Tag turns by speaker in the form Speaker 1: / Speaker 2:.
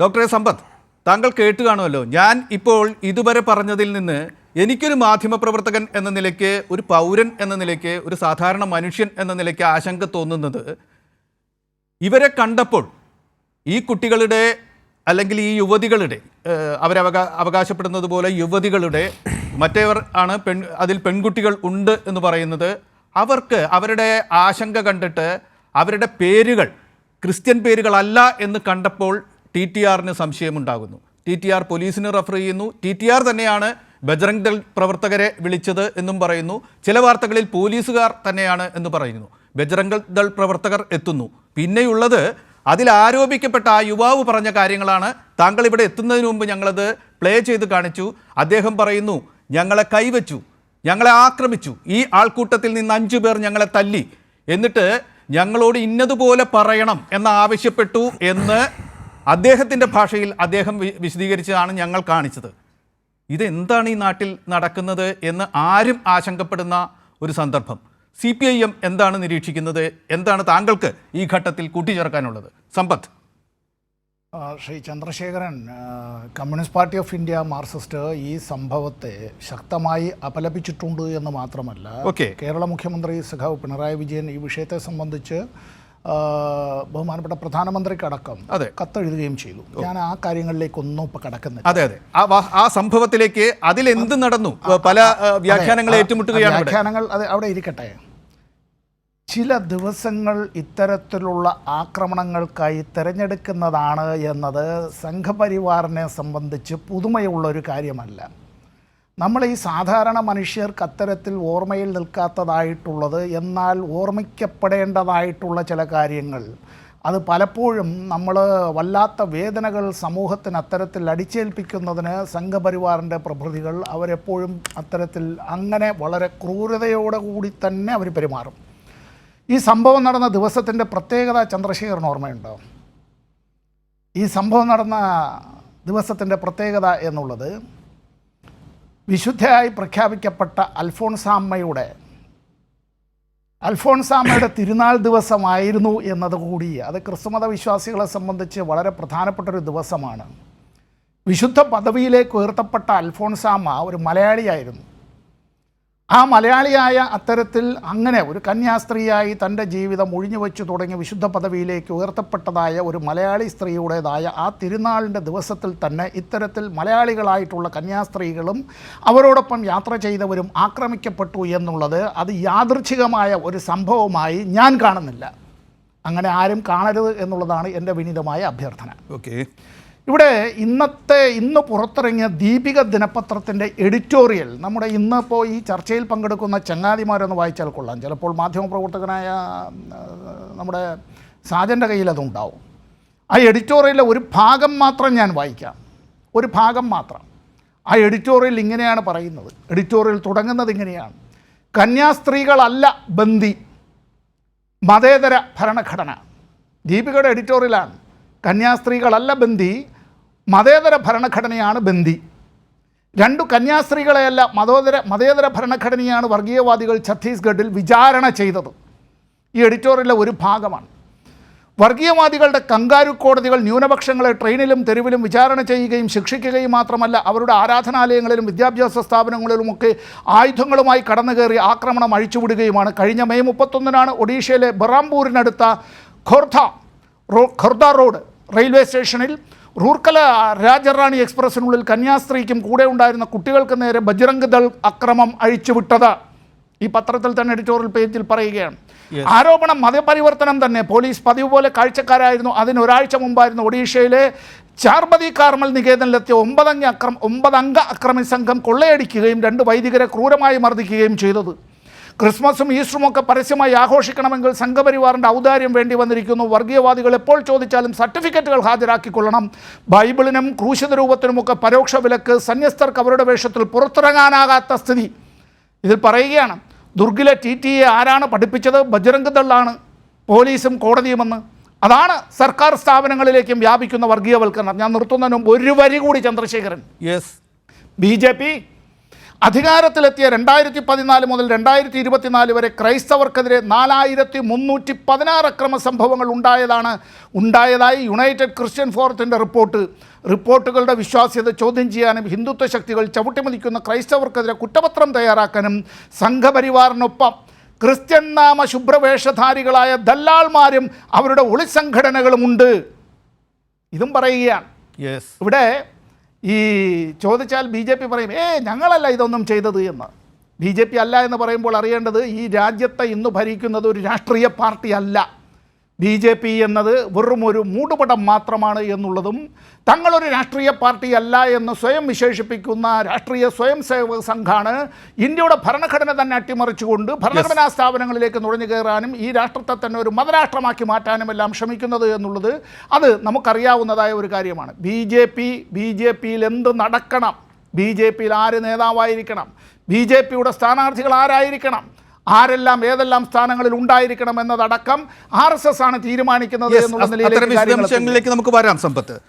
Speaker 1: ഡോക്ടറെ സമ്പത്ത്, താങ്കൾ കേട്ട് കാണുമല്ലോ. ഞാൻ ഇപ്പോൾ ഇതുവരെ പറഞ്ഞതിൽ നിന്ന് എനിക്കൊരു മാധ്യമപ്രവർത്തകൻ എന്ന നിലയ്ക്ക്, ഒരു പൗരൻ എന്ന നിലയ്ക്ക്, ഒരു സാധാരണ മനുഷ്യൻ എന്ന നിലയ്ക്ക് ആശങ്ക തോന്നുന്നത്, ഇവരെ കണ്ടപ്പോൾ ഈ കുട്ടികളുടെ അല്ലെങ്കിൽ ഈ യുവതികളുടെ, അവകാശപ്പെടുന്നത് പോലെ യുവതികളുടെ, മറ്റേവർ ആണ് അതിൽ പെൺകുട്ടികൾ ഉണ്ട് എന്ന് പറയുന്നത്, അവർക്ക് അവരുടെ ആശങ്ക കണ്ടിട്ട് അവരുടെ പേരുകൾ ക്രിസ്ത്യൻ പേരുകളല്ല എന്ന് കണ്ടപ്പോൾ TTRന് സംശയമുണ്ടാകുന്നു. TTR പോലീസിന് റെഫർ ചെയ്യുന്നു. TTR തന്നെയാണ് ബജ്രംഗ് ദൾ പ്രവർത്തകരെ വിളിച്ചത് എന്നും പറയുന്നു. ചില വാർത്തകളിൽ പോലീസുകാർ തന്നെയാണ് എന്ന് പറയുന്നു. ബജ്രംഗ് ദൾ പ്രവർത്തകർ എത്തുന്നു. പിന്നെയുള്ളത് അതിൽ ആരോപിക്കപ്പെട്ട ആ യുവാവ് പറഞ്ഞ കാര്യങ്ങളാണ്. താങ്കൾ ഇവിടെ എത്തുന്നതിന് മുമ്പ് ഞങ്ങളത് പ്ലേ ചെയ്ത് കാണിച്ചു. അദ്ദേഹം പറയുന്നു, ഞങ്ങളെ കൈവച്ചു, ഞങ്ങളെ ആക്രമിച്ചു, ഈ ആൾക്കൂട്ടത്തിൽ നിന്ന് 5 പേർ ഞങ്ങളെ തല്ലി, എന്നിട്ട് ഞങ്ങളോട് ഇന്നതുപോലെ പറയണം എന്ന് ആവശ്യപ്പെട്ടു എന്ന് അദ്ദേഹത്തിൻ്റെ ഭാഷയിൽ അദ്ദേഹം വിശദീകരിച്ചതാണ് ഞങ്ങൾ കാണിച്ചത്. ഇതെന്താണ് ഈ നാട്ടിൽ നടക്കുന്നത് എന്ന് ആരും ആശങ്കപ്പെടുന്ന ഒരു സന്ദർഭം. CPIM എന്താണ് നിരീക്ഷിക്കുന്നത്? എന്താണ് താങ്കൾക്ക് ഈ ഘട്ടത്തിൽ കൂട്ടിച്ചേർക്കാനുള്ളത്? Sampath.
Speaker 2: Shri Chandrasekharan, Communist Party of India Marxist ഈ സംഭവത്തെ ശക്തമായി അപലപിച്ചിട്ടുണ്ട് എന്ന് മാത്രമല്ല, കേരള മുഖ്യമന്ത്രി സഖാവ് പിണറായി വിജയൻ ഈ വിഷയത്തെ സംബന്ധിച്ച് ബഹുമാനപ്പെട്ട പ്രധാനമന്ത്രിക്കടക്കം കത്തെഴുതുകയും ചെയ്തു. ഞാൻ ആ കാര്യങ്ങളിലേക്കൊന്നും ഇപ്പൊ കടക്കുന്നില്ല.
Speaker 1: അതെ, ആ സംഭവത്തിലേക്ക് അതിലെന്ത് നടന്നു, പല വ്യാഖ്യാനങ്ങൾ ഏറ്റുമുട്ടുകയാണ്.
Speaker 2: വ്യാഖ്യാനങ്ങൾ അത് അവിടെ ഇരിക്കട്ടെ. ചില ദിവസങ്ങൾ ഇത്തരത്തിലുള്ള ആക്രമണങ്ങൾക്കായി തിരഞ്ഞെടുക്കുന്നതാണ് എന്നത് സംഘപരിവാറിനെ സംബന്ധിച്ച് പുതുമയുള്ളൊരു കാര്യമല്ല. നമ്മൾ ഈ സാധാരണ മനുഷ്യർക്ക് അത്തരത്തിൽ ഓർമ്മയിൽ നിൽക്കാത്തതായിട്ടുള്ളത്, എന്നാൽ ഓർമ്മിക്കപ്പെടേണ്ടതായിട്ടുള്ള ചില കാര്യങ്ങൾ, അത് പലപ്പോഴും നമ്മൾ വല്ലാത്ത വേദനകൾ സമൂഹത്തിന് അത്തരത്തിൽ അടിച്ചേൽപ്പിക്കുന്നതിന് സംഘപരിവാറിൻ്റെ പ്രഭൃതികൾ അവരെപ്പോഴും അത്തരത്തിൽ അങ്ങനെ വളരെ ക്രൂരതയോടെ കൂടി തന്നെ അവർ പെരുമാറും. ഈ സംഭവം നടന്ന ദിവസത്തിൻ്റെ പ്രത്യേകത ചന്ദ്രശേഖരന് ഓർമ്മയുണ്ടോ? ഈ സംഭവം നടന്ന ദിവസത്തിൻ്റെ പ്രത്യേകത എന്നുള്ളത്, വിശുദ്ധയായി പ്രഖ്യാപിക്കപ്പെട്ട അൽഫോൺസാമ്മയുടെ തിരുനാൾ ദിവസമായിരുന്നു എന്നതുകൂടി, അത് ക്രിസ്തുമത വിശ്വാസികളെ സംബന്ധിച്ച് വളരെ പ്രധാനപ്പെട്ടൊരു ദിവസമാണ്. വിശുദ്ധ പദവിയിലേക്ക് ഉയർത്തപ്പെട്ട അൽഫോൺസാമ്മ ഒരു മലയാളിയായിരുന്നു. ആ മലയാളിയായ അത്തരത്തിൽ അങ്ങനെ ഒരു കന്യാസ്ത്രീയായി തൻ്റെ ജീവിതം ഒഴിഞ്ഞുവെച്ചു തുടങ്ങി വിശുദ്ധ പദവിയിലേക്ക് ഉയർത്തപ്പെട്ടതായ ഒരു മലയാളി സ്ത്രീയുടേതായ ആ തിരുനാളിൻ്റെ ദിവസത്തിൽ തന്നെ ഇത്തരത്തിൽ മലയാളികളായിട്ടുള്ള കന്യാസ്ത്രീകളും അവരോടൊപ്പം യാത്ര ചെയ്തവരും ആക്രമിക്കപ്പെട്ടു എന്നുള്ളത് അത് യാദൃച്ഛികമായ ഒരു സംഭവമായി ഞാൻ കാണുന്നില്ല. അങ്ങനെ ആരും കാണരുത് എന്നുള്ളതാണ് എൻ്റെ വിനീതമായ അഭ്യർത്ഥന. ഇവിടെ ഇന്ന് പുറത്തിറങ്ങിയ ദീപിക ദിനപത്രത്തിൻ്റെ എഡിറ്റോറിയൽ, നമ്മുടെ ഇന്നിപ്പോൾ ഈ ചർച്ചയിൽ പങ്കെടുക്കുന്ന ചങ്ങാതിമാരൊന്ന് വായിച്ചാൽ കൊള്ളാം. ചിലപ്പോൾ മാധ്യമപ്രവർത്തകനായ നമ്മുടെ സാജൻ്റെ കയ്യിൽ അതുണ്ടാവും. ആ എഡിറ്റോറിയലിലെ ഒരു ഭാഗം മാത്രം ഞാൻ വായിക്കാം, ഒരു ഭാഗം മാത്രം. ആ എഡിറ്റോറിയൽ ഇങ്ങനെയാണ് പറയുന്നത്. എഡിറ്റോറിയൽ തുടങ്ങുന്നത് ഇങ്ങനെയാണ്: കന്യാസ്ത്രീകളല്ല ബന്ദി, മതേതര ഭരണഘടന. ദീപികയുടെ എഡിറ്റോറിയലാണ്. കന്യാസ്ത്രീകളല്ല ബന്ദി, മതേതര ഭരണഘടനയാണ് ബന്ദി. 2 കന്യാസ്ത്രീകളെയല്ല മതേതര ഭരണഘടനയാണ് വർഗീയവാദികൾ ഛത്തീസ്ഗഡിൽ വിചാരണ ചെയ്തത്. ഈ എഡിറ്റോറിയലിലെ ഒരു ഭാഗമാണ്. വർഗീയവാദികളുടെ കങ്കാരു കോടതികൾ ന്യൂനപക്ഷങ്ങളെ ട്രെയിനിലും തെരുവിലും വിചാരണ ചെയ്യുകയും ശിക്ഷിക്കുകയും മാത്രമല്ല, അവരുടെ ആരാധനാലയങ്ങളിലും വിദ്യാഭ്യാസ സ്ഥാപനങ്ങളിലുമൊക്കെ ആയുധങ്ങളുമായി കടന്നു കയറി ആക്രമണം അഴിച്ചുവിടുകയുമാണ്. കഴിഞ്ഞ മെയ് 31-നാണ് ഒഡീഷയിലെ ബറാംപൂരിനടുത്ത ഖൊർദ റോഡ് റെയിൽവേ സ്റ്റേഷനിൽ റൂർക്കല രാജറാണി എക്സ്പ്രസിനുള്ളിൽ കന്യാസ്ത്രീക്കും കൂടെ ഉണ്ടായിരുന്ന കുട്ടികൾക്ക് നേരെ ബജ്രംഗ് ദൾ അക്രമം അഴിച്ചുവിട്ടത്. ഈ പത്രത്തിൽ തന്നെ എഡിറ്റോറിയൽ പേജിൽ പറയുകയാണ്. ആരോപണം മതപരിവർത്തനം തന്നെ. പോലീസ് പതിവ് പോലെ കാഴ്ചക്കാരായിരുന്നു. അതിന് ഒരാഴ്ച മുമ്പായിരുന്നു ഒഡീഷയിലെ ചാർബതി കാർമൽ നികേതനിലെത്തിയ 9 അംഗ അക്രമി സംഘം കൊള്ളയടിക്കുകയും 2 വൈദികരെ ക്രൂരമായി മർദ്ദിക്കുകയും ചെയ്തത്. ക്രിസ്മസും ഈസ്റ്ററുമൊക്കെ പരസ്യമായി ആഘോഷിക്കണമെങ്കിൽ സംഘപരിവാറിൻ്റെ ഔദാര്യം വേണ്ടി വന്നിരിക്കുന്നു. വർഗീയവാദികൾ എപ്പോൾ ചോദിച്ചാലും സർട്ടിഫിക്കറ്റുകൾ ഹാജരാക്കിക്കൊള്ളണം. ബൈബിളിനും ക്രൂശിത രൂപത്തിനുമൊക്കെ പരോക്ഷ വിലക്ക്. സന്യസ്തർക്ക് അവരുടെ വേഷത്തിൽ പുറത്തിറങ്ങാനാകാത്ത സ്ഥിതി. ഇതിൽ പറയുകയാണ്, ദുർഗിലെ TTE ആരാണ് പഠിപ്പിച്ചത്? ബജ്രംഗ് ദളാണ്, പോലീസും കോടതിയുമെന്ന്. അതാണ് സർക്കാർ സ്ഥാപനങ്ങളിലേക്കും വ്യാപിക്കുന്ന വർഗീയവൽക്കരണം. ഞാൻ നിർത്തുന്നതിന് മുമ്പ് ഒരു വരി കൂടി ചന്ദ്രശേഖരൻ. BJP അധികാരത്തിലെത്തിയ 2014 മുതൽ 2024 വരെ ക്രൈസ്തവർക്കെതിരെ 4316 അക്രമ സംഭവങ്ങൾ ഉണ്ടായതായി യുണൈറ്റഡ് ക്രിസ്ത്യൻ ഫോറത്തിൻ്റെ റിപ്പോർട്ടുകളുടെ വിശ്വാസ്യത ചോദ്യം ചെയ്യാനും ഹിന്ദുത്വ ശക്തികൾ ചവിട്ടിമതിക്കുന്ന ക്രൈസ്തവർക്കെതിരെ കുറ്റപത്രം തയ്യാറാക്കാനും സംഘപരിവാറിനൊപ്പം ക്രിസ്ത്യൻ നാമ ശുഭ്രവേഷധാരികളായ ദല്ലാൾമാരും അവരുടെ ഒളിസംഘടനകളുമുണ്ട്. ഇതും പറയുകയാണ്.
Speaker 1: യെസ്,
Speaker 2: ഇവിടെ ഈ ചോദിച്ചാൽ BJP പറയും ഞങ്ങളല്ല ഇതൊന്നും ചെയ്തത് എന്ന്. BJP അല്ല എന്ന് പറയുമ്പോൾ അറിയേണ്ടത് ഈ രാജ്യത്തെ ഇന്ന് ഭരിക്കുന്നത് ഒരു രാഷ്ട്രീയ പാർട്ടി അല്ല. BJP എന്നത് വെറും ഒരു മൂടുപടം മാത്രമാണ് എന്നുള്ളതും തങ്ങളൊരു രാഷ്ട്രീയ പാർട്ടി അല്ല എന്ന് സ്വയം വിശേഷിപ്പിക്കുന്ന രാഷ്ട്രീയ സ്വയം സേവക സംഘമാണ് ഇന്ത്യയുടെ ഭരണഘടന തന്നെ അട്ടിമറിച്ചുകൊണ്ട് ഭരണഘടനാ സ്ഥാപനങ്ങളിലേക്ക് നുഴഞ്ഞു കയറാനും ഈ രാഷ്ട്രത്തെ തന്നെ ഒരു മതരാഷ്ട്രമാക്കി മാറ്റാനും എല്ലാം ശ്രമിക്കുന്നത് എന്നുള്ളത് അത് നമുക്കറിയാവുന്നതായ ഒരു കാര്യമാണ്. BJPയിൽ എന്ത് നടക്കണം, BJPയിൽ ആര് നേതാവായിരിക്കണം, BJPയുടെ സ്ഥാനാർത്ഥികൾ ആരായിരിക്കണം, ആരെല്ലാം ഏതെല്ലാം സ്ഥാനങ്ങളിൽ ഉണ്ടായിരിക്കണം എന്നതടക്കം RSS ആണ് തീരുമാനിക്കുന്നത് എന്നുള്ള നിലയിലേക്ക്
Speaker 1: നമുക്ക് വരാം സമ്പത്ത്.